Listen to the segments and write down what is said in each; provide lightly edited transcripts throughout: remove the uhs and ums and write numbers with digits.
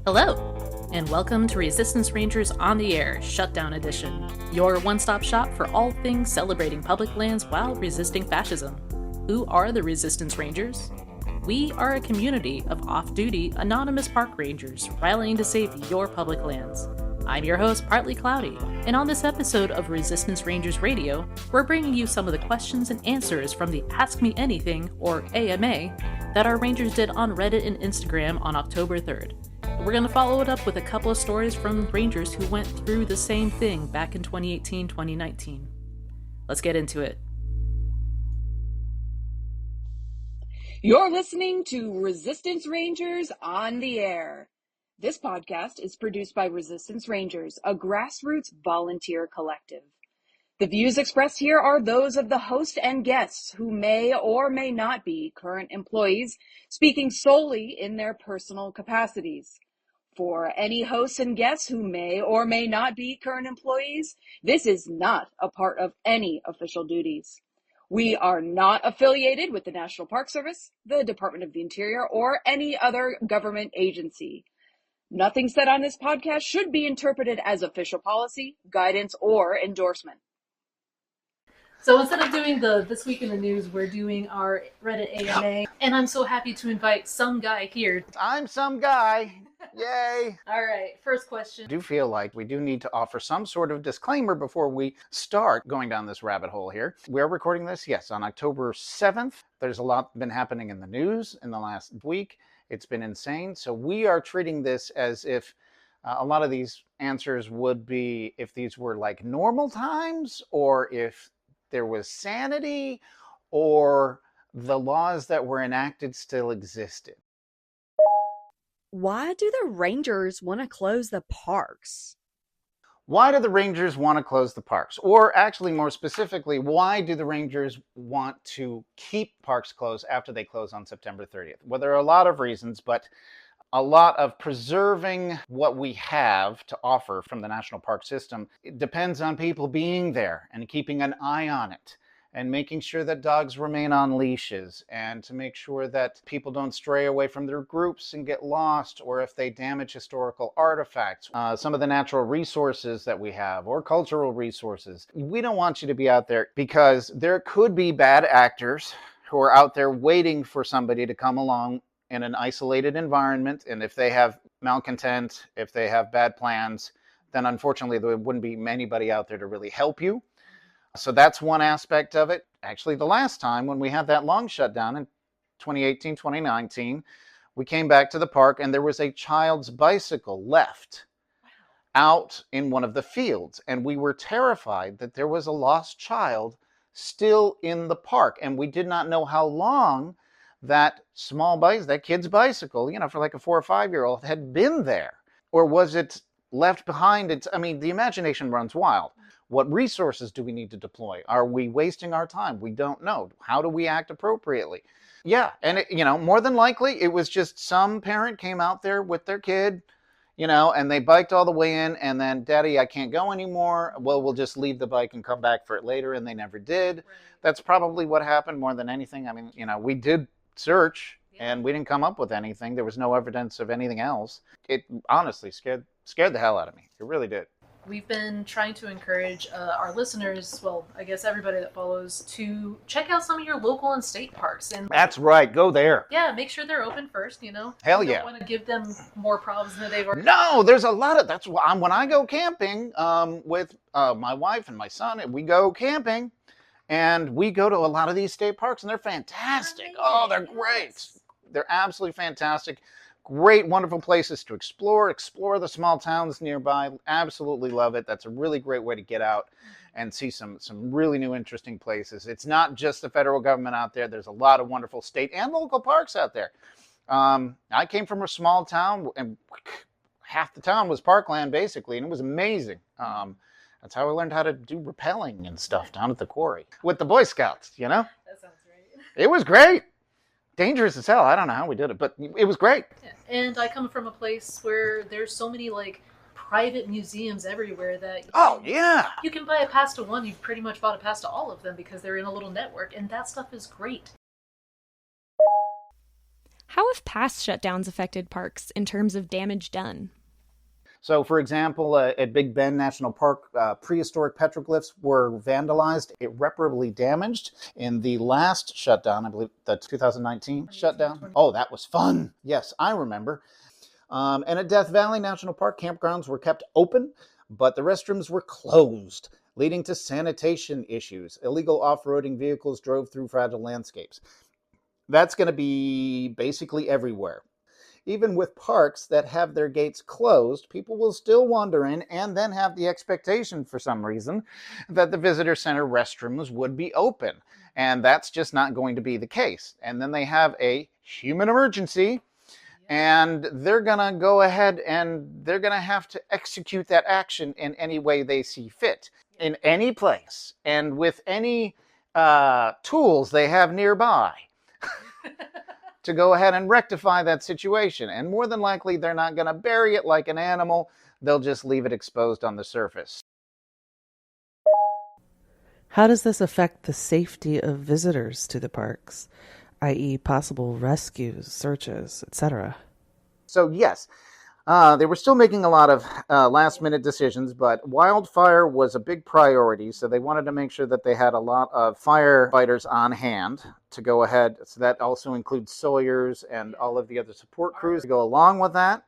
Hello, and welcome to Resistance Rangers on the Air, Shutdown Edition, your one-stop shop for all things celebrating public lands while resisting fascism. Who are the Resistance Rangers? We are a community of off-duty, anonymous park rangers rallying to save your public lands. I'm your host, Partly Cloudy, and on this episode of Resistance Rangers Radio, we're bringing you some of the questions and answers from the Ask Me Anything, or AMA, that our rangers did on Reddit and Instagram on October 3rd. We're going to follow it up with a couple of stories from rangers who went through the same thing back in 2018-2019. Let's get into it. You're listening to Resistance Rangers on the Air. This podcast is produced by Resistance Rangers, a grassroots volunteer collective. The views expressed here are those of the host and guests who may or may not be current employees, speaking solely in their personal capacities. For any hosts and guests who may or may not be current employees, this is not a part of any official duties. We are not affiliated with the National Park Service, the Department of the Interior, or any other government agency. Nothing said on this podcast should be interpreted as official policy, guidance, or endorsement. So instead of doing the This Week in the News, we're doing our Reddit AMA, and I'm so happy to invite some guy here. I'm some guy. Yay. All right, first question. I do feel like we do need to offer some sort of disclaimer before we start going down this rabbit hole here. We're recording this, yes, on October 7th. There's a lot been happening in the news in the last week. It's been insane. So we are treating this as if a lot of these answers would be if these were like normal times, or if there was sanity, or the laws that were enacted still existed. Why do the Rangers want to close the parks? Why do the Rangers want to close the parks? Or actually, more specifically, why do the Rangers want to keep parks closed after they close on September 30th? Well, there are a lot of reasons, but a lot of preserving what we have to offer from the national park system, it depends on people being there and keeping an eye on it, and making sure that dogs remain on leashes, and to make sure that people don't stray away from their groups and get lost, or if they damage historical artifacts, some of the natural resources that we have, or cultural resources. We don't want you to be out there because there could be bad actors who are out there waiting for somebody to come along in an isolated environment, and if they have malcontent, if they have bad plans, then unfortunately there wouldn't be anybody out there to really help you. So that's one aspect of it. Actually, the last time when we had that long shutdown in 2018, 2019, we came back to the park and there was a child's bicycle left out in one of the fields. And we were terrified that there was a lost child still in the park. And we did not know how long that that kid's bicycle, for like a 4 or 5-year-old had been there. Or was it left behind? The imagination runs wild. What resources do we need to deploy? Are we wasting our time? We don't know. How do we act appropriately? Yeah, and more than likely, it was just some parent came out there with their kid, and they biked all the way in, and then, Daddy, I can't go anymore. Well, we'll just leave the bike and come back for it later, and they never did. Right. That's probably what happened more than anything. We did search, and we didn't come up with anything. There was no evidence of anything else. It honestly scared the hell out of me. It really did. We've been trying to encourage our listeners, well, I guess everybody that follows, to check out some of your local and state parks. And that's right. Go there. Yeah, make sure they're open first, Hell you yeah. don't want to give them more problems than they've already. No, there's a lot of, that's why when I go camping with my wife and my son, we go camping, and we go to a lot of these state parks, and they're fantastic. Oh, they're great. They're absolutely fantastic. Great, wonderful places to explore the small towns nearby. Absolutely love it. That's a really great way to get out and see some really new, interesting places. It's not just the federal government out there. There's a lot of wonderful state and local parks out there. I came from a small town, and half the town was parkland, basically, and it was amazing. That's how I learned how to do rappelling and stuff down at the quarry with the Boy Scouts, That sounds great. It was great. Dangerous as hell. I don't know how we did it, but it was great. Yeah. And I come from a place where there's so many private museums everywhere that you can buy a pass to one. You've pretty much bought a pass to all of them because they're in a little network, and that stuff is great. How how have past shutdowns affected parks in terms of damage done? So, for example, at Big Bend National Park, prehistoric petroglyphs were vandalized, irreparably damaged. In the last shutdown, I believe the 2019 shutdown. Oh, that was fun. Yes, I remember. And at Death Valley National Park, campgrounds were kept open, but the restrooms were closed, leading to sanitation issues. Illegal off-roading vehicles drove through fragile landscapes. That's going to be basically everywhere. Even with parks that have their gates closed, people will still wander in and then have the expectation for some reason that the visitor center restrooms would be open. And that's just not going to be the case. And then they have a human emergency, and they're going to go ahead and they're going to have to execute that action in any way they see fit, in any place, and with any tools they have nearby. To go ahead and rectify that situation. And more than likely, they're not going to bury it like an animal. They'll just leave it exposed on the surface. How does this affect the safety of visitors to the parks, i.e. possible rescues, searches, etc.? So yes, they were still making a lot of last-minute decisions, but wildfire was a big priority, so they wanted to make sure that they had a lot of firefighters on hand to go ahead. So that also includes Sawyers and all of the other support crews to go along with that.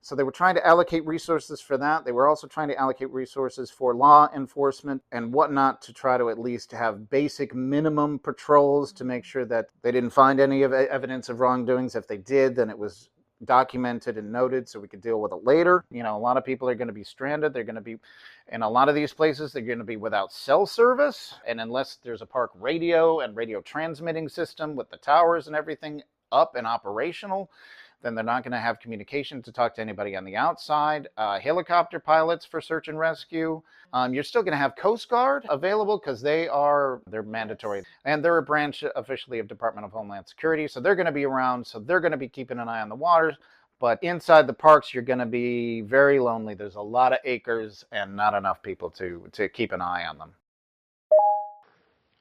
So they were trying to allocate resources for that. They were also trying to allocate resources for law enforcement and whatnot to try to at least have basic minimum patrols to make sure that they didn't find any of evidence of wrongdoings. If they did, then it was documented and noted so we could deal with it later. You know, a lot of people are going to be stranded. They're going to be, in a lot of these places, they're going to be without cell service. And unless there's a park radio and radio transmitting system with the towers and everything up and operational, then they're not going to have communication to talk to anybody on the outside. Helicopter pilots for search and rescue. You're still going to have Coast Guard available because they're mandatory. And they're a branch officially of Department of Homeland Security. So they're going to be around. So they're going to be keeping an eye on the waters. But inside the parks, you're going to be very lonely. There's a lot of acres and not enough people to keep an eye on them.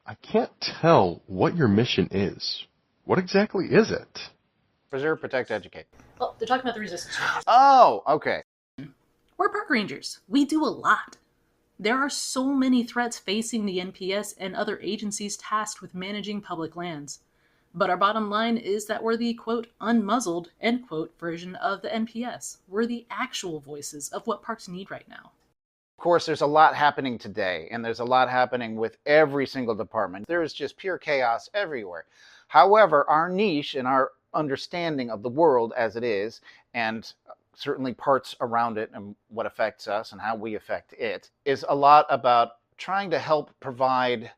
I can't tell what your mission is. What exactly is it? Preserve, protect, educate. Well, they're talking about the resistance rangers. Oh, okay. We're park rangers. We do a lot. There are so many threats facing the NPS and other agencies tasked with managing public lands. But our bottom line is that we're the, quote, unmuzzled, end quote, version of the NPS. We're the actual voices of what parks need right now. Of course, there's a lot happening today, and there's a lot happening with every single department. There is just pure chaos everywhere. However, our niche and our understanding of the world as it is, and certainly parts around it and what affects us and how we affect it, is a lot about trying to help provide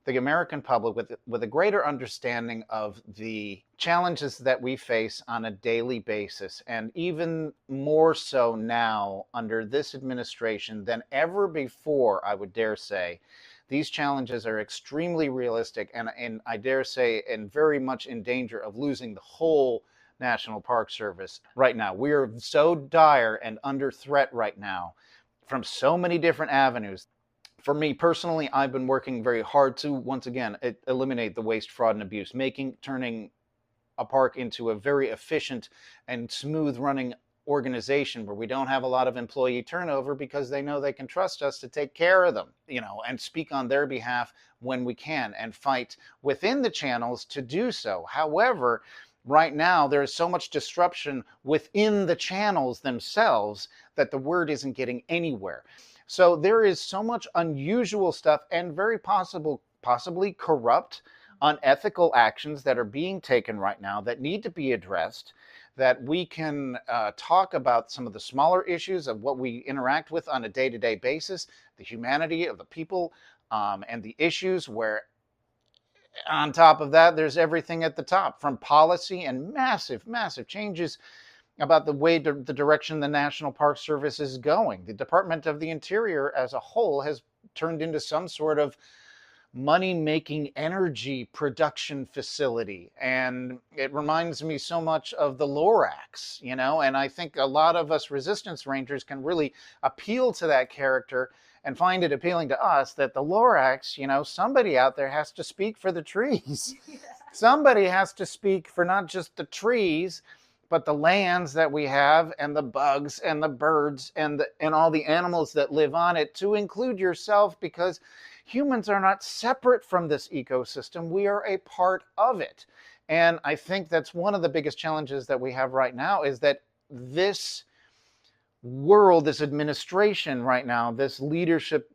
the American public with a greater understanding of the challenges that we face on a daily basis, and even more so now under this administration than ever before, I would dare say. These challenges are extremely realistic and I dare say, and very much in danger of losing the whole National Park Service right now. We are so dire and under threat right now from so many different avenues. For me personally, I've been working very hard to, once again, eliminate the waste, fraud, and abuse, turning a park into a very efficient and smooth running organization where we don't have a lot of employee turnover because they know they can trust us to take care of them, and speak on their behalf when we can and fight within the channels to do so. However, right now there is so much disruption within the channels themselves that the word isn't getting anywhere. So there is so much unusual stuff and very possibly corrupt, unethical actions that are being taken right now that need to be addressed, that we can talk about some of the smaller issues of what we interact with on a day-to-day basis, the humanity of the people, and the issues where, on top of that, there's everything at the top, from policy and massive, massive changes about the way the direction the National Park Service is going. The Department of the Interior as a whole has turned into some sort of money-making energy production facility. And it reminds me so much of the Lorax, and I think a lot of us Resistance Rangers can really appeal to that character and find it appealing to us that the Lorax, somebody out there has to speak for the trees. Somebody has to speak for not just the trees, but the lands that we have, and the bugs and the birds and all the animals that live on it, to include yourself, because humans are not separate from this ecosystem. We are a part of it. And I think that's one of the biggest challenges that we have right now, is that this world, this administration right now, this leadership,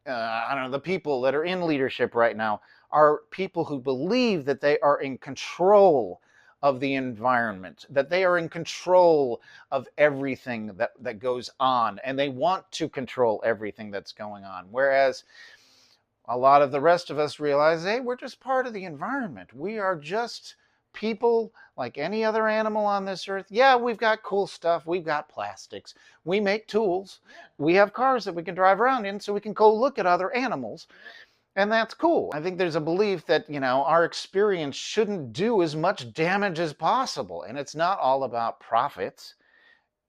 I don't know, the people that are in leadership right now are people who believe that they are in control of the environment, that they are in control of everything that goes on, and they want to control everything that's going on. Whereas a lot of the rest of us realize, hey, we're just part of the environment. We are just people like any other animal on this earth. Yeah, we've got cool stuff. We've got plastics. We make tools. We have cars that we can drive around in so we can go look at other animals. And that's cool. I think there's a belief that, our experience shouldn't do as much damage as possible. And it's not all about profits.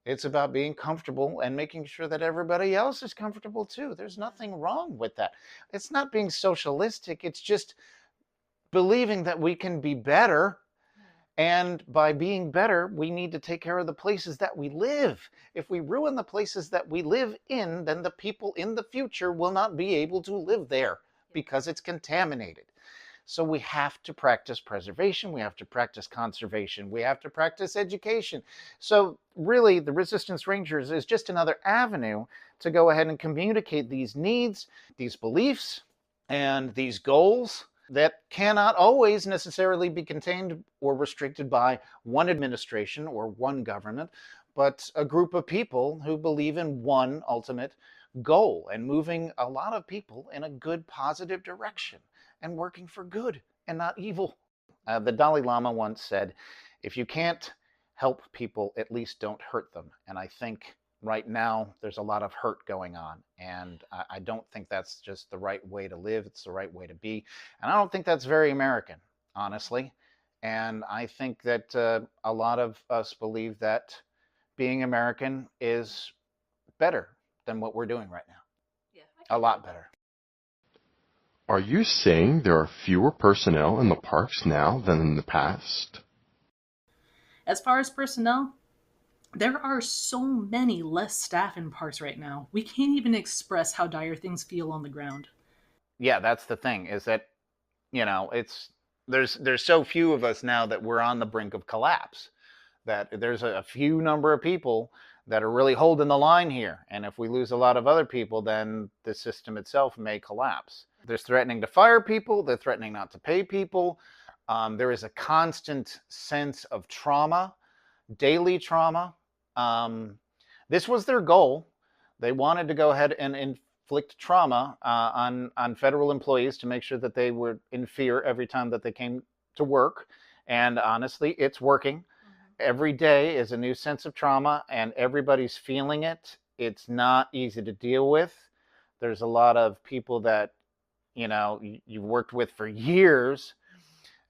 It's about being comfortable and making sure that everybody else is comfortable too. There's nothing wrong with that. It's not being socialistic. It's just believing that we can be better. And by being better, we need to take care of the places that we live. If we ruin the places that we live in, then the people in the future will not be able to live there, because it's contaminated. So we have to practice preservation. We have to practice conservation. We have to practice education. So really, the Resistance Rangers is just another avenue to go ahead and communicate these needs, these beliefs, and these goals that cannot always necessarily be contained or restricted by one administration or one government, but a group of people who believe in one ultimate goal, and moving a lot of people in a good, positive direction, and working for good and not evil. The Dalai Lama once said, if you can't help people, at least don't hurt them. And I think right now there's a lot of hurt going on, and I don't think that's just the right way to live. It's the right way to be. And I don't think that's very American, honestly. And I think that a lot of us believe that being American is better than what we're doing right now. Yeah, a lot better. Are you saying there are fewer personnel in the parks now than in the past? As far as personnel, there are so many less staff in parks right now. We can't even express how dire things feel on the ground. Yeah, that's the thing, is that, there's so few of us now that we're on the brink of collapse, that there's a few number of people that are really holding the line here. And if we lose a lot of other people, then the system itself may collapse. They're threatening to fire people. They're threatening not to pay people. There is a constant sense of trauma, daily trauma. This was their goal. They wanted to go ahead and inflict trauma on federal employees to make sure that they were in fear every time that they came to work. And honestly, it's working. Every day is a new sense of trauma, and everybody's feeling it. It's not easy to deal with. There's a lot of people that, you've worked with for years,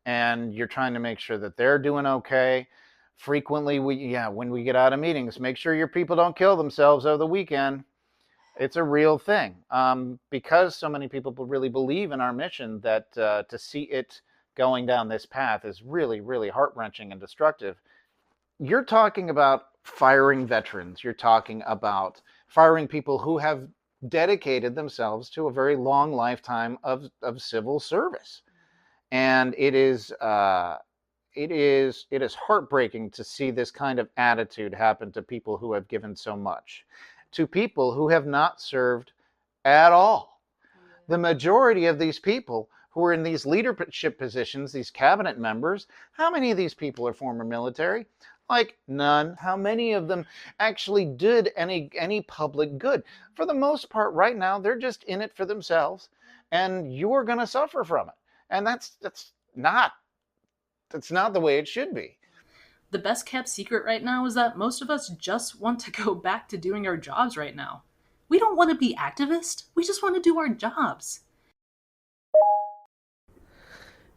and you're trying to make sure that they're doing okay. Frequently, when we get out of meetings, make sure your people don't kill themselves over the weekend. It's a real thing. Because so many people really believe in our mission, that to see it going down this path is really, really heart-wrenching and destructive. You're talking about firing veterans. You're talking about firing people who have dedicated themselves to a very long lifetime of civil service. And it is heartbreaking to see this kind of attitude happen to people who have given so much, to people who have not served at all. The majority of these people who are in these leadership positions, these cabinet members, how many of these people are former military? Like none. How many of them actually did any public good? For the most part, right now, they're just in it for themselves, and you're going to suffer from it. And that's not the way it should be. The best kept secret right now is that most of us just want to go back to doing our jobs right now. We don't want to be activists. We just want to do our jobs.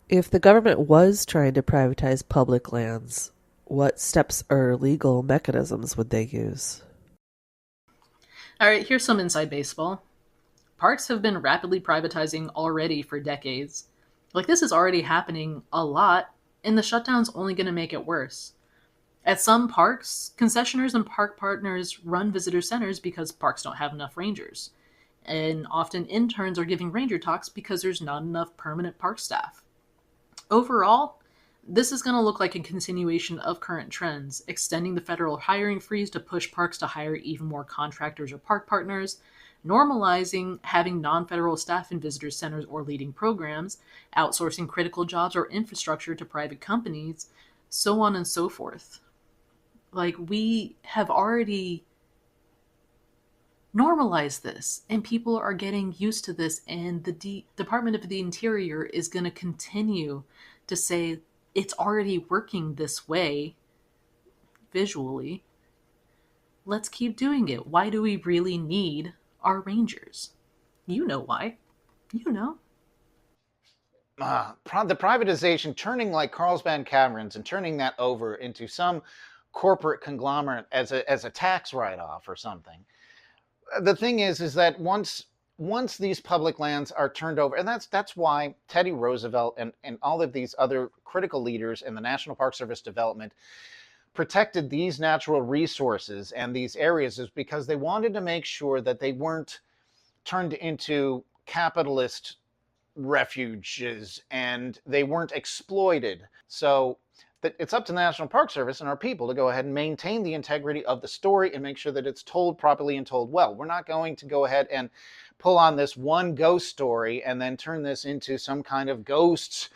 If the government was trying to privatize public lands, what steps or legal mechanisms would they use? All right, here's some inside baseball. Parks have been rapidly privatizing already for decades. Like, this is already happening a lot, and the shutdown's only going to make it worse. At some parks, concessionaires and park partners run visitor centers because parks don't have enough rangers. And often interns are giving ranger talks because there's not enough permanent park staff. Overall, this is going to look like a continuation of current trends, extending the federal hiring freeze to push parks to hire even more contractors or park partners, normalizing having non-federal staff in visitor centers or leading programs, outsourcing critical jobs or infrastructure to private companies, so on and so forth. Like, we have already normalized this, and people are getting used to this, and the Department of the Interior is going to continue to say it's already working this way visually. Let's keep doing it. Why do we really need our rangers? You know why. You know. The privatization, turning like Carlsbad Caverns and turning that over into some corporate conglomerate as a tax write-off or something. The thing is that once these public lands are turned over, and that's why Teddy Roosevelt and all of these other critical leaders in the National Park Service development protected these natural resources and these areas, is because they wanted to make sure that they weren't turned into capitalist refuges and they weren't exploited. So it's up to the National Park Service and our people to go ahead and maintain the integrity of the story and make sure that it's told properly and told well. We're not going to go ahead and pull on this one ghost story and then turn this into some kind of ghost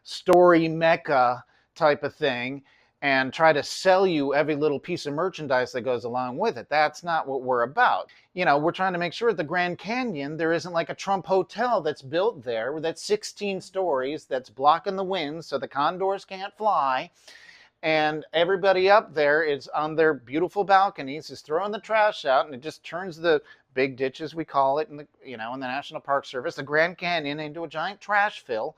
story mecca type of thing and try to sell you every little piece of merchandise that goes along with it. That's not what we're about. You know, we're trying to make sure at the Grand Canyon there isn't like a Trump hotel that's built there that's 16 stories, that's blocking the wind so the condors can't fly, and everybody up there is on their beautiful balconies is throwing the trash out, and it just turns the big ditch, as we call it in the National Park Service, the Grand Canyon, into a giant trash fill.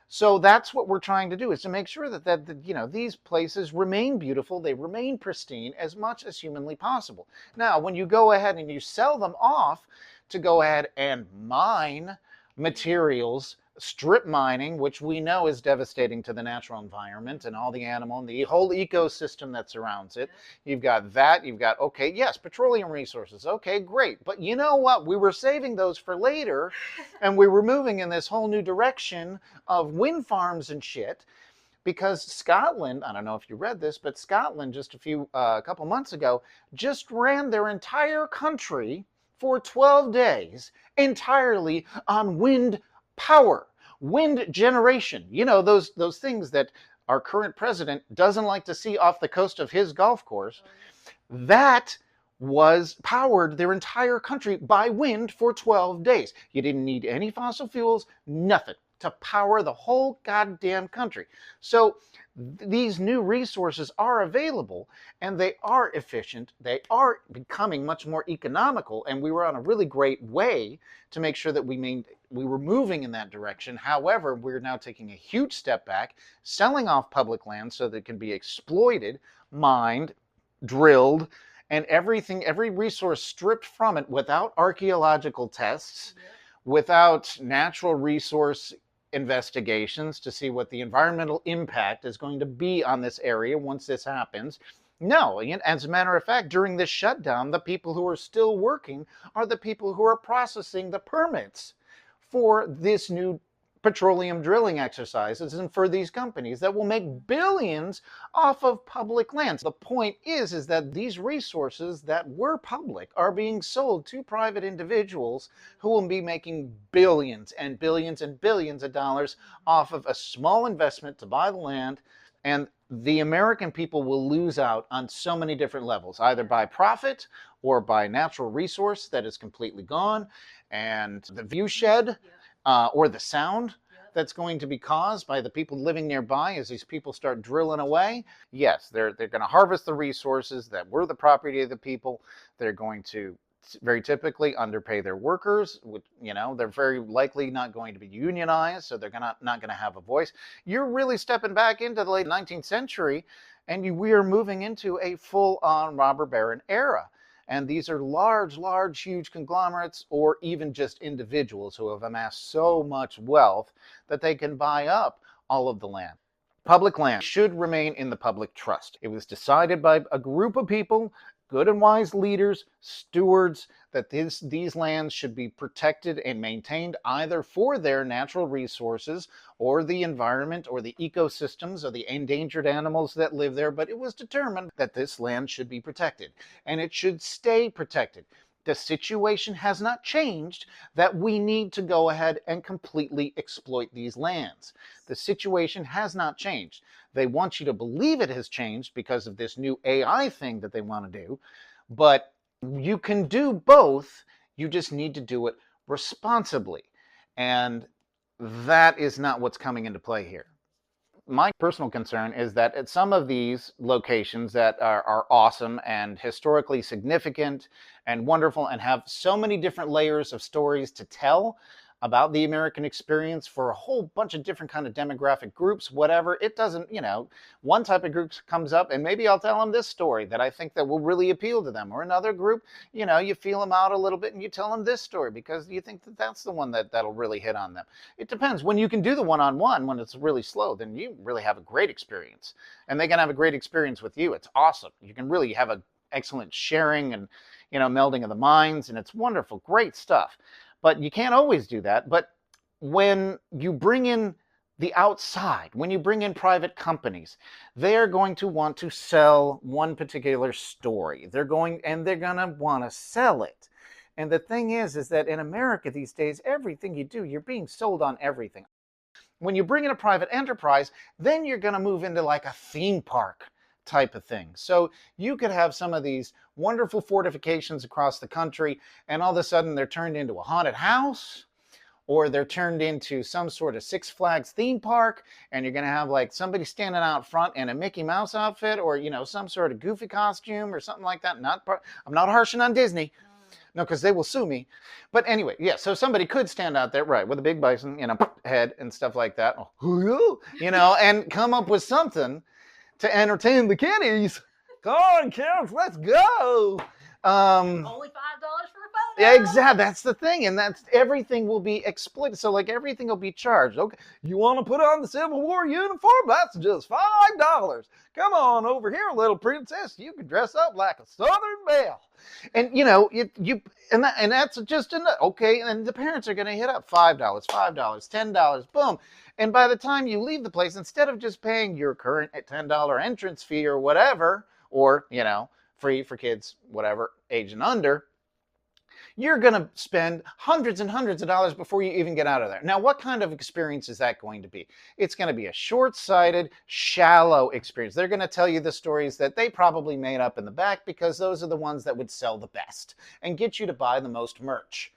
So that's what we're trying to do, is to make sure that these places remain beautiful, they remain pristine as much as humanly possible. Now, when you go ahead and you sell them off to go ahead and mine materials, strip mining, which we know is devastating to the natural environment and all the animal and the whole ecosystem that surrounds it. You've got that, okay, yes, petroleum resources, okay, great. But you know what? We were saving those for later, and we were moving in this whole new direction of wind farms and shit, because Scotland, I don't know if you read this, but Scotland just a couple months ago just ran their entire country for 12 days entirely on wind power, wind generation. You know, those things that our current president doesn't like to see off the coast of his golf course. That was powered their entire country by wind for 12 days. You didn't need any fossil fuels, nothing, to power the whole goddamn country. So these new resources are available, and they are efficient. They are becoming much more economical, and we were on a really great way to make sure that we were moving in that direction. However, we're now taking a huge step back, selling off public land so that it can be exploited, mined, drilled, and every resource stripped from it without archaeological tests, without natural resource investigations to see what the environmental impact is going to be on this area once this happens. No, as a matter of fact, during this shutdown, the people who are still working are the people who are processing the permits for this new petroleum drilling exercises and for these companies that will make billions off of public lands. The point is that these resources that were public are being sold to private individuals who will be making billions and billions and billions of dollars off of a small investment to buy the land. And the American people will lose out on so many different levels, either by profit or by natural resource that is completely gone, and the view shed, or the sound that's going to be caused by the people living nearby as these people start drilling away. Yes, they're going to harvest the resources that were the property of the people. They're going to very typically underpay their workers. They're very likely not going to be unionized, so they're not going to have a voice. You're really stepping back into the late 19th century, and we are moving into a full-on robber baron era. And these are large, huge conglomerates, or even just individuals who have amassed so much wealth that they can buy up all of the land. Public land should remain in the public trust. It was decided by a group of people, good and wise leaders, stewards, that these lands should be protected and maintained either for their natural resources or the environment or the ecosystems or the endangered animals that live there. But it was determined that this land should be protected, and it should stay protected. The situation has not changed that we need to go ahead and completely exploit these lands. The situation has not changed. They want you to believe it has changed because of this new AI thing that they want to do, but you can do both. You just need to do it responsibly. And that is not what's coming into play here. My personal concern is that at some of these locations that are awesome and historically significant and wonderful and have so many different layers of stories to tell about the American experience for a whole bunch of different kind of demographic groups, whatever, it doesn't, one type of group comes up and maybe I'll tell them this story that I think that will really appeal to them, or another group, you feel them out a little bit and you tell them this story because you think that that's the one that'll really hit on them. It depends. When you can do the one-on-one, when it's really slow, then you really have a great experience, and they can have a great experience with you. It's awesome. You can really have an excellent sharing and, melding of the minds, and it's wonderful, great stuff. But you can't always do that. But when you bring in the outside, when you bring in private companies, they're going to want to sell one particular story. They're going to want to sell it. And the thing is that in America these days, everything you do, you're being sold on everything. When you bring in a private enterprise, then you're going to move into like a theme park type of thing. So you could have some of these wonderful fortifications across the country, and all of a sudden they're turned into a haunted house, or they're turned into some sort of Six Flags theme park, and you're going to have like somebody standing out front in a Mickey Mouse outfit, or some sort of goofy costume or something like that. I'm not harshing on Disney. No, because they will sue me. But anyway, yeah, so somebody could stand out there, right, with a big bison, head and stuff like that, and come up with something to entertain the kiddies. Come on, kids, let's go. Only $5 for a photo. Yeah, exactly. That's the thing, and everything will be exploited. So, like, everything will be charged. Okay, you want to put on the Civil War uniform? That's just $5. Come on over here, little princess. You can dress up like a Southern belle. And and that's just enough. Okay, and the parents are going to hit up $5, $10, boom. And by the time you leave the place, instead of just paying your current $10 entrance fee or whatever, or, free for kids, whatever, age and under, you're going to spend hundreds and hundreds of dollars before you even get out of there. Now, what kind of experience is that going to be? It's going to be a short-sighted, shallow experience. They're going to tell you the stories that they probably made up in the back because those are the ones that would sell the best and get you to buy the most merch.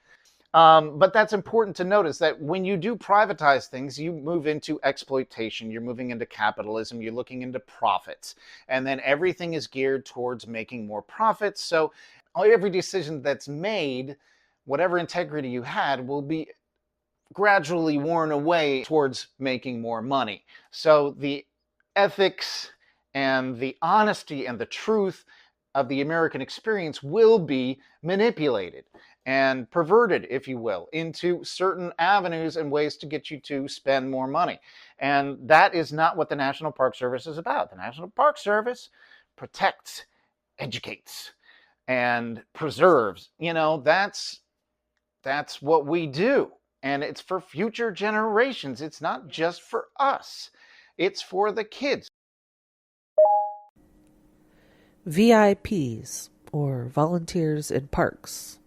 But that's important to notice, that when you do privatize things, you move into exploitation, you're moving into capitalism, you're looking into profits, and then everything is geared towards making more profits. So every decision that's made, whatever integrity you had, will be gradually worn away towards making more money. So the ethics and the honesty and the truth of the American experience will be manipulated and perverted, if you will, into certain avenues and ways to get you to spend more money. And that is not what the National Park Service is about. The National Park Service protects, educates, and preserves. That's what we do. And it's for future generations. It's not just for us. It's for the kids. VIPs, or volunteers in parks,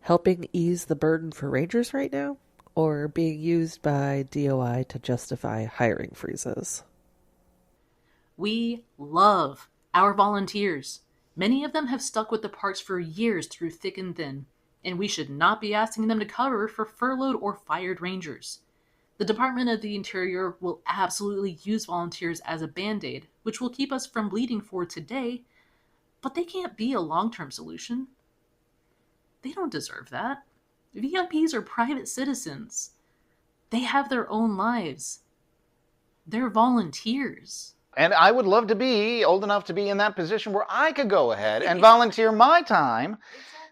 helping ease the burden for rangers right now, or being used by DOI to justify hiring freezes? We love our volunteers. Many of them have stuck with the parks for years through thick and thin, and we should not be asking them to cover for furloughed or fired rangers. The Department of the Interior will absolutely use volunteers as a band-aid, which will keep us from bleeding for today, but they can't be a long-term solution. They don't deserve that. VIPs are private citizens. They have their own lives. They're volunteers. And I would love to be old enough to be in that position where I could go ahead and volunteer my time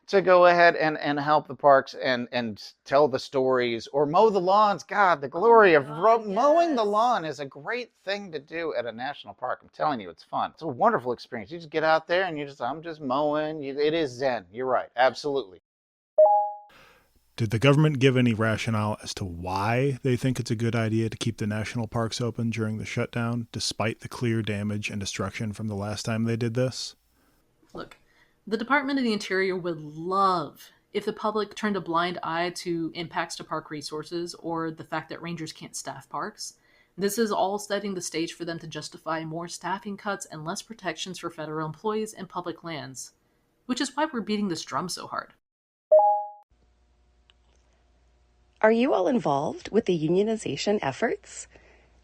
to go ahead and help the parks and tell the stories or mow the lawns. God, the glory of mowing the lawn is a great thing to do at a national park. I'm telling you, it's fun. It's a wonderful experience. You just get out there and I'm just mowing. It is zen. You're right. Absolutely. Did the government give any rationale as to why they think it's a good idea to keep the national parks open during the shutdown, despite the clear damage and destruction from the last time they did this? Look, the Department of the Interior would love if the public turned a blind eye to impacts to park resources or the fact that rangers can't staff parks. This is all setting the stage for them to justify more staffing cuts and less protections for federal employees and public lands, which is why we're beating this drum so hard. Are you all involved with the unionization efforts?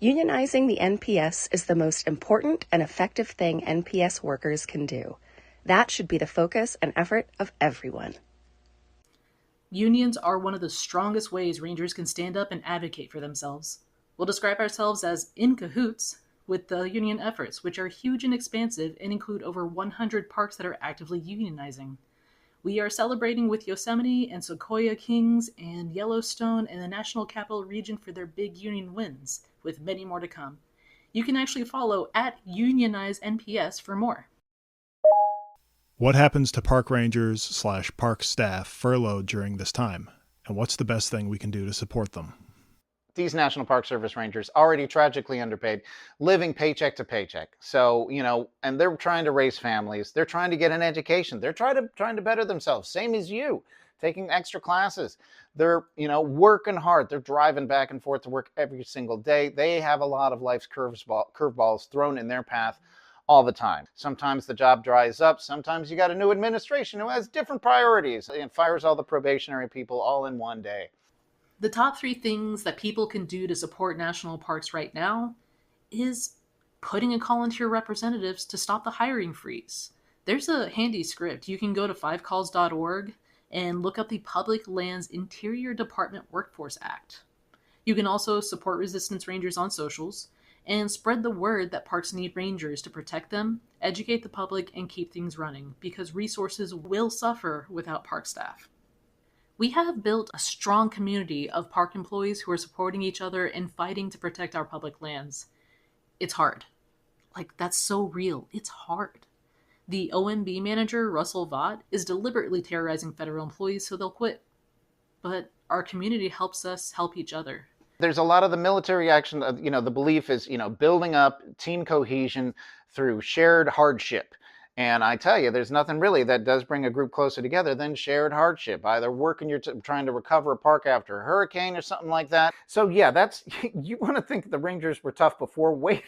Unionizing the NPS is the most important and effective thing NPS workers can do. That should be the focus and effort of everyone. Unions are one of the strongest ways rangers can stand up and advocate for themselves. We'll describe ourselves as in cahoots with the union efforts, which are huge and expansive and include over 100 parks that are actively unionizing. We are celebrating with Yosemite and Sequoia Kings and Yellowstone and the National Capital Region for their big union wins, with many more to come. You can actually follow @UnionizeNPS for more. What happens to park rangers / park staff furloughed during this time? And what's the best thing we can do to support them? These National Park Service rangers already tragically underpaid, living paycheck to paycheck. So, and they're trying to raise families. They're trying to get an education. They're trying to better themselves. Same as you, taking extra classes. They're, working hard. They're driving back and forth to work every single day. They have a lot of life's curveballs thrown in their path all the time. Sometimes the job dries up. Sometimes you got a new administration who has different priorities and fires all the probationary people all in one day. The top 3 things that people can do to support national parks right now is putting a call into your representatives to stop the hiring freeze. There's a handy script. You can go to 5calls.org and look up the Public Lands Interior Department Workforce Act. You can also support Resistance Rangers on socials and spread the word that parks need rangers to protect them, educate the public, and keep things running, because resources will suffer without park staff. We have built a strong community of park employees who are supporting each other and fighting to protect our public lands. It's hard. That's so real. It's hard. The OMB manager, Russell Vaught, is deliberately terrorizing federal employees so they'll quit. But our community helps us help each other. There's a lot of the military action, the belief is, building up team cohesion through shared hardship. And I tell you, there's nothing really that does bring a group closer together than shared hardship. Either working, trying to recover a park after a hurricane or something like that. So yeah, you want to think the Rangers were tough before. Wait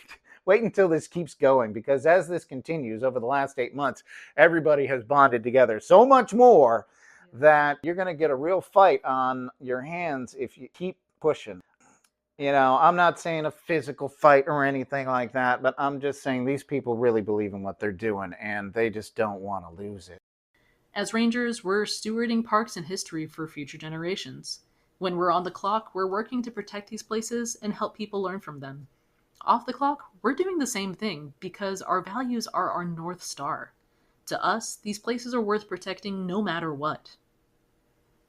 until this keeps going, because as this continues over the last 8 months, everybody has bonded together so much more that you're going to get a real fight on your hands if you keep pushing. I'm not saying a physical fight or anything like that, but I'm just saying these people really believe in what they're doing, and they just don't want to lose it. As rangers, we're stewarding parks and history for future generations. When we're on the clock, we're working to protect these places and help people learn from them. Off the clock, we're doing the same thing because our values are our North Star. To us, these places are worth protecting no matter what.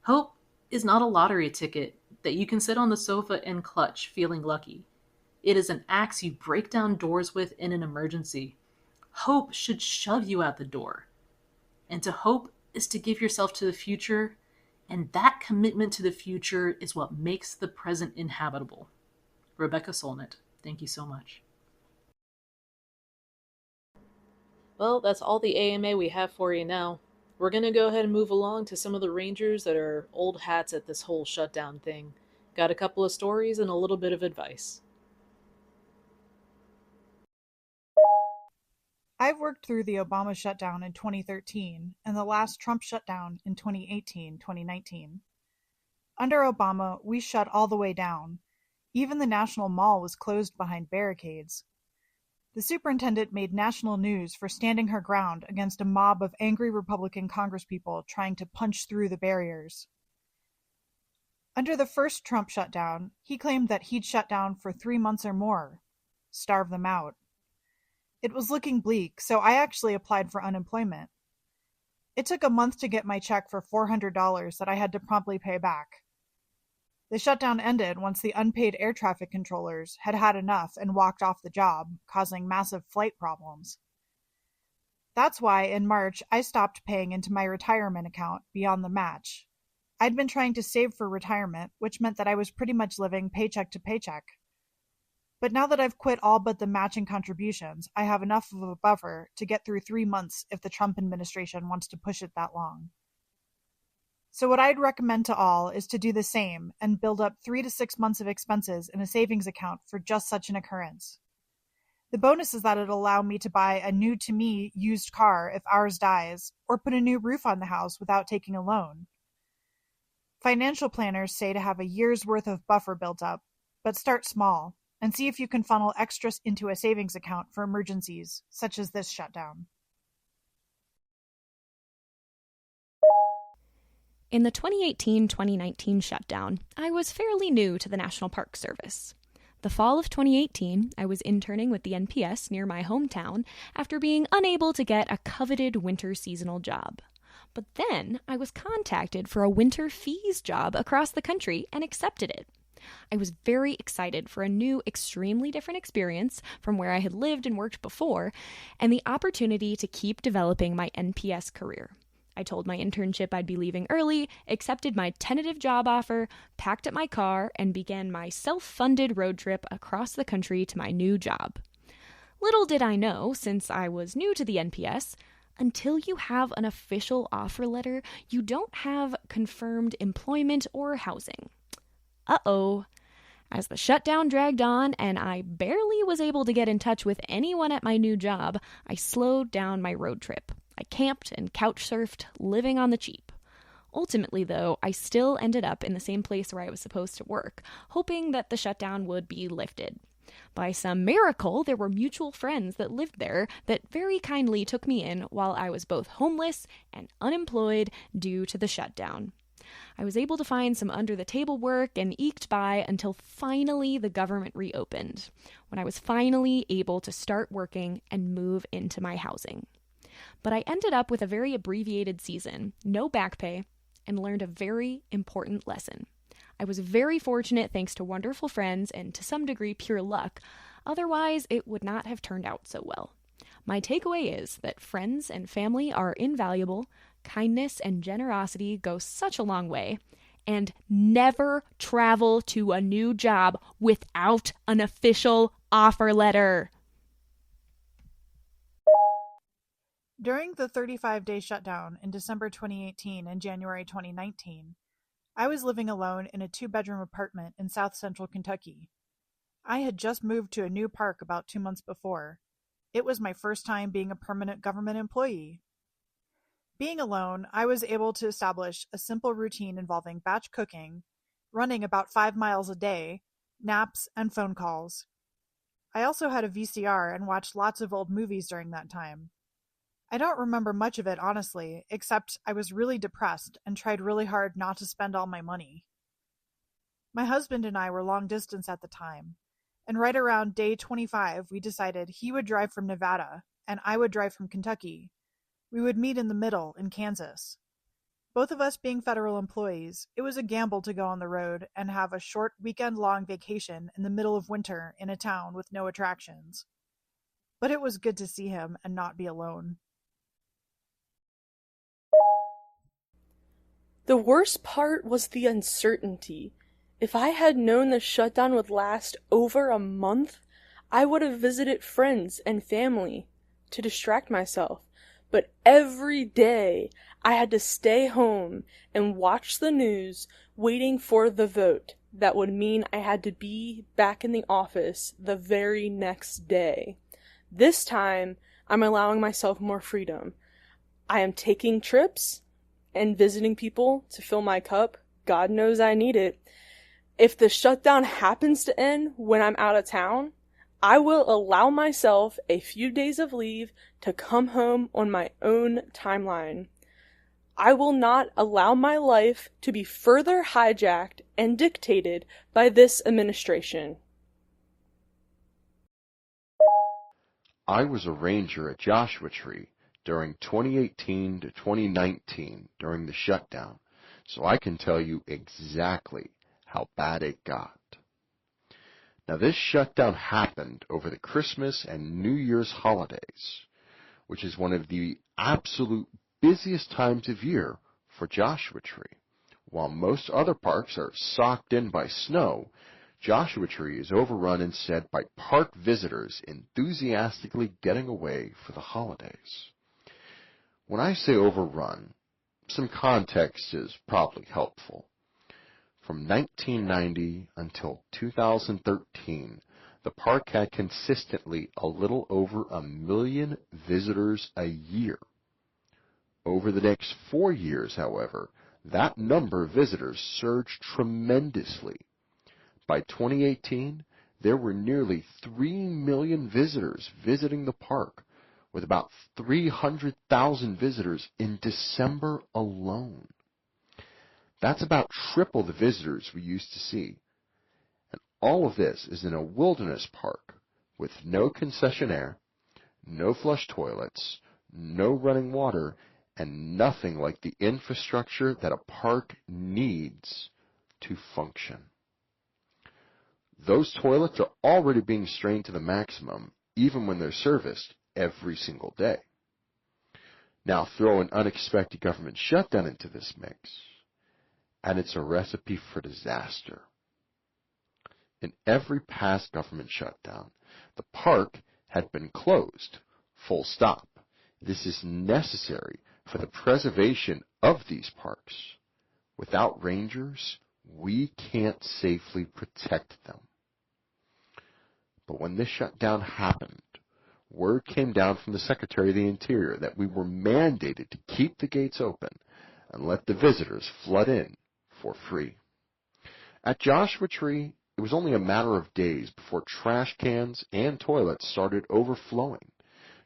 Hope is not a lottery ticket that you can sit on the sofa and clutch, feeling lucky. It is an axe you break down doors with in an emergency. Hope should shove you out the door. And to hope is to give yourself to the future, and that commitment to the future is what makes the present inhabitable. Rebecca Solnit, thank you so much. Well, that's all the AMA we have for you now. We're going to go ahead and move along to some of the rangers that are old hats at this whole shutdown thing. Got a couple of stories and a little bit of advice. I've worked through the Obama shutdown in 2013 and the last Trump shutdown in 2018-2019. Under Obama, we shut all the way down. Even the National Mall was closed behind barricades. The superintendent made national news for standing her ground against a mob of angry Republican congresspeople trying to punch through the barriers. Under the first Trump shutdown, he claimed that he'd shut down for 3 months or more, starve them out. It was looking bleak, so I actually applied for unemployment. It took a month to get my check for $400 that I had to promptly pay back. The shutdown ended once the unpaid air traffic controllers had had enough and walked off the job, causing massive flight problems. That's why, in March, I stopped paying into my retirement account beyond the match. I'd been trying to save for retirement, which meant that I was pretty much living paycheck to paycheck. But now that I've quit all but the matching contributions, I have enough of a buffer to get through 3 months if the Trump administration wants to push it that long. So what I'd recommend to all is to do the same and build up 3 to 6 months of expenses in a savings account for just such an occurrence. The bonus is that it'll allow me to buy a new-to-me used car if ours dies, or put a new roof on the house without taking a loan. Financial planners say to have a year's worth of buffer built up, but start small and see if you can funnel extras into a savings account for emergencies, such as this shutdown. In the 2018-2019 shutdown, I was fairly new to the National Park Service. The fall of 2018, I was interning with the NPS near my hometown after being unable to get a coveted winter seasonal job. But then I was contacted for a winter fees job across the country and accepted it. I was very excited for a new, extremely different experience from where I had lived and worked before, and the opportunity to keep developing my NPS career. I told my internship I'd be leaving early, accepted my tentative job offer, packed up my car, and began my self-funded road trip across the country to my new job. Little did I know, since I was new to the NPS, until you have an official offer letter, you don't have confirmed employment or housing. Uh-oh. As the shutdown dragged on and I barely was able to get in touch with anyone at my new job, I slowed down my road trip. I camped and couch surfed, living on the cheap. Ultimately, though, I still ended up in the same place where I was supposed to work, hoping that the shutdown would be lifted. By some miracle, there were mutual friends that lived there that very kindly took me in while I was both homeless and unemployed due to the shutdown. I was able to find some under-the-table work and eked by until finally the government reopened, when I was finally able to start working and move into my housing. But I ended up with a very abbreviated season, no back pay, and learned a very important lesson. I was very fortunate thanks to wonderful friends and to some degree pure luck. Otherwise, it would not have turned out so well. My takeaway is that friends and family are invaluable, kindness and generosity go such a long way, and never travel to a new job without an official offer letter. During the 35-day shutdown in December 2018 and January 2019, I was living alone in a 2-bedroom apartment in South Central Kentucky. I had just moved to a new park about 2 months before. It was my first time being a permanent government employee. Being alone, I was able to establish a simple routine involving batch cooking, running about 5 miles a day, naps, and phone calls. I also had a VCR and watched lots of old movies during that time. I don't remember much of it, honestly, except I was really depressed and tried really hard not to spend all my money. My husband and I were long distance at the time, and right around day 25 we decided he would drive from Nevada and I would drive from Kentucky. We would meet in the middle in Kansas. Both of us being federal employees, it was a gamble to go on the road and have a short weekend-long vacation in the middle of winter in a town with no attractions. But it was good to see him and not be alone. The worst part was the uncertainty. If I had known the shutdown would last over a month, I would have visited friends and family to distract myself. But every day I had to stay home and watch the news, waiting for the vote. That would mean I had to be back in the office the very next day. This time, I'm allowing myself more freedom. I am taking trips and visiting people to fill my cup. God knows I need it. If the shutdown happens to end when I'm out of town, I will allow myself a few days of leave to come home on my own timeline. I will not allow my life to be further hijacked and dictated by this administration. I was a ranger at Joshua Tree during 2018 to 2019 during the shutdown, so I can tell you exactly how bad it got. Now, this shutdown happened over the Christmas and New Year's holidays, which is one of the absolute busiest times of year for Joshua Tree. While most other parks are socked in by snow, Joshua Tree is overrun instead by park visitors enthusiastically getting away for the holidays. When I say overrun, some context is probably helpful. From 1990 until 2013, the park had consistently a little over 1 million visitors a year. Over the next 4 years, however, that number of visitors surged tremendously. By 2018, there were nearly 3 million visitors visiting the park, with about 300,000 visitors in December alone. That's about triple the visitors we used to see. And all of this is in a wilderness park with no concessionaire, no flush toilets, no running water, and nothing like the infrastructure that a park needs to function. Those toilets are already being strained to the maximum, even when they're serviced every single day. Now throw an unexpected government shutdown into this mix, and it's a recipe for disaster. In every past government shutdown, the park had been closed, full stop. This is necessary for the preservation of these parks. Without rangers, we can't safely protect them. But when this shutdown happened, word came down from the Secretary of the Interior that we were mandated to keep the gates open and let the visitors flood in for free. At Joshua Tree, it was only a matter of days before trash cans and toilets started overflowing.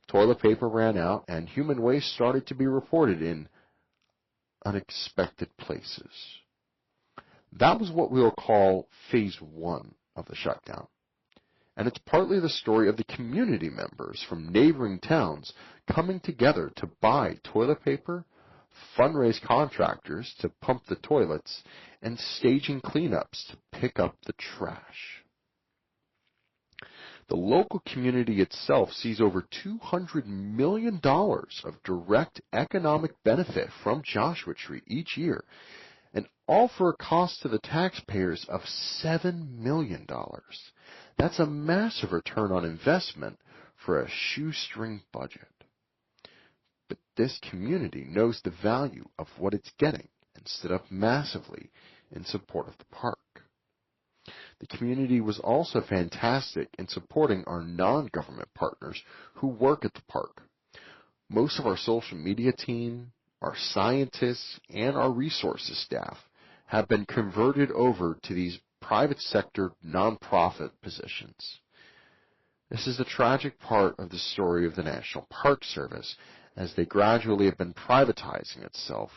Toilet paper ran out, and human waste started to be reported in unexpected places. That was what we'll call Phase 1 of the shutdown. And it's partly the story of the community members from neighboring towns coming together to buy toilet paper, fundraise contractors to pump the toilets, and staging cleanups to pick up the trash. The local community itself sees over $200 million of direct economic benefit from Joshua Tree each year, and all for a cost to the taxpayers of $7 million. That's a massive return on investment for a shoestring budget. But this community knows the value of what it's getting and stood up massively in support of the park. The community was also fantastic in supporting our non-government partners who work at the park. Most of our social media team, our scientists, and our resources staff have been converted over to these private sector nonprofit positions. This is a tragic part of the story of the National Park Service, as they gradually have been privatizing itself.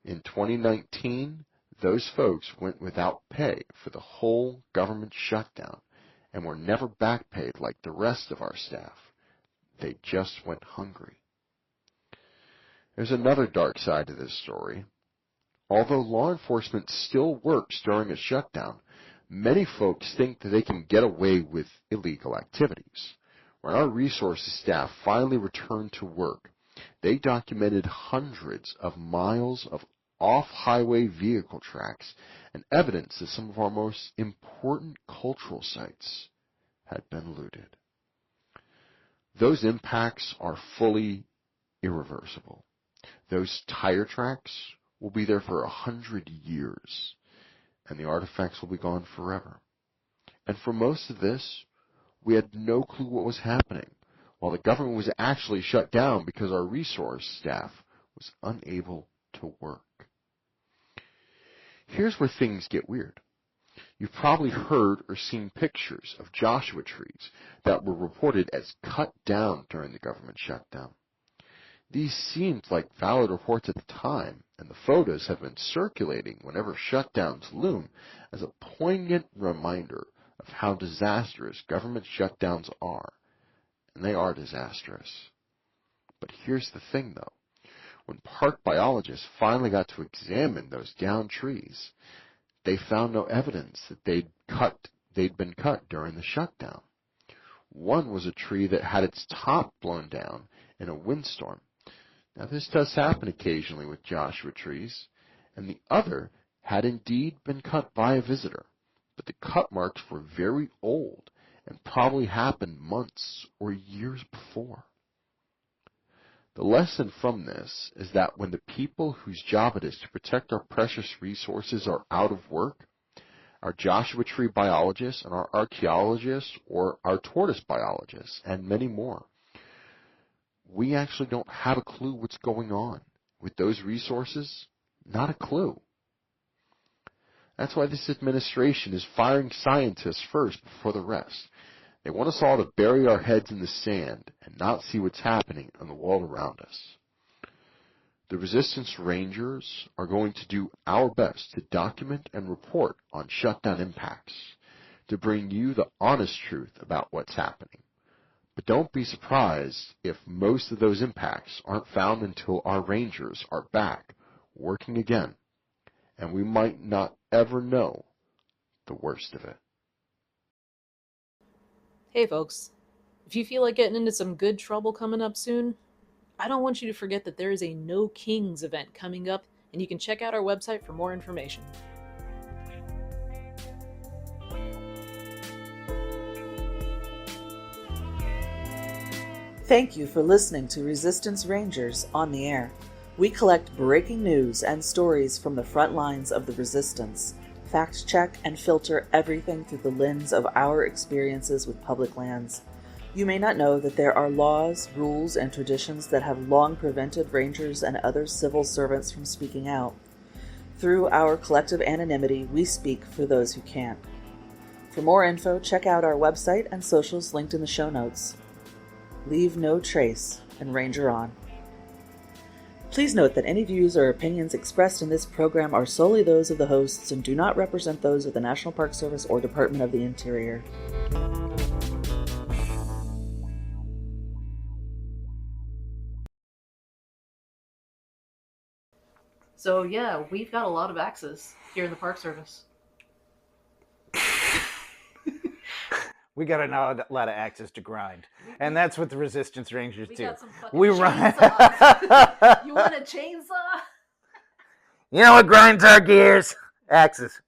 In 2019, those folks went without pay for the whole government shutdown and were never back paid like the rest of our staff. They just went hungry. There's another dark side to this story. Although law enforcement still works during a shutdown, many folks think that they can get away with illegal activities. When our resources staff finally returned to work, they documented hundreds of miles of off-highway vehicle tracks and evidence that some of our most important cultural sites had been looted. Those impacts are fully irreversible. Those tire tracks will be there for 100 years, and the artifacts will be gone forever. And for most of this, we had no clue what was happening, while the government was actually shut down because our resource staff was unable to work. Here's where things get weird. You've probably heard or seen pictures of Joshua trees that were reported as cut down during the government shutdown. These seemed like valid reports at the time, and the photos have been circulating whenever shutdowns loom as a poignant reminder of how disastrous government shutdowns are and they are disastrous. But here's the thing, though. When park biologists finally got to examine those downed trees, they found no evidence that they'd been cut during the shutdown. One was a tree that had its top blown down in a windstorm. Now, this does happen occasionally with Joshua trees, and the other had indeed been cut by a visitor, but the cut marks were very old and probably happened months or years before. The lesson from this is that when the people whose job it is to protect our precious resources are out of work, our Joshua tree biologists and our archaeologists or our tortoise biologists and many more, we actually don't have a clue what's going on with those resources. Not a clue. That's why this administration is firing scientists first before the rest. They want us all to bury our heads in the sand and not see what's happening in the world around us. The Resistance Rangers are going to do our best to document and report on shutdown impacts, to bring you the honest truth about what's happening. But don't be surprised if most of those impacts aren't found until our Rangers are back working again, and we might not ever know the worst of it. Hey folks, if you feel like getting into some good trouble coming up soon, I don't want you to forget that there is a No Kings event coming up, and you can check out our website for more information. Thank you for listening to Resistance Rangers on the Air. We collect breaking news and stories from the front lines of the resistance, fact check and filter everything through the lens of our experiences with public lands. You may not know that there are laws, rules, and traditions that have long prevented rangers and other civil servants from speaking out. Through our collective anonymity, we speak for those who can't. For more info, check out our website and socials linked in the show notes. Leave no trace and Ranger on. Please note that any views or opinions expressed in this program are solely those of the hosts and do not represent those of the National Park Service or Department of the Interior. So yeah, we've got a lot of axes here in the Park Service. We got a lot of axes to grind, and that's what the Resistance Rangers do. Got some fucking We run. chainsaws. You want a chainsaw? You know what grinds our gears? Axes.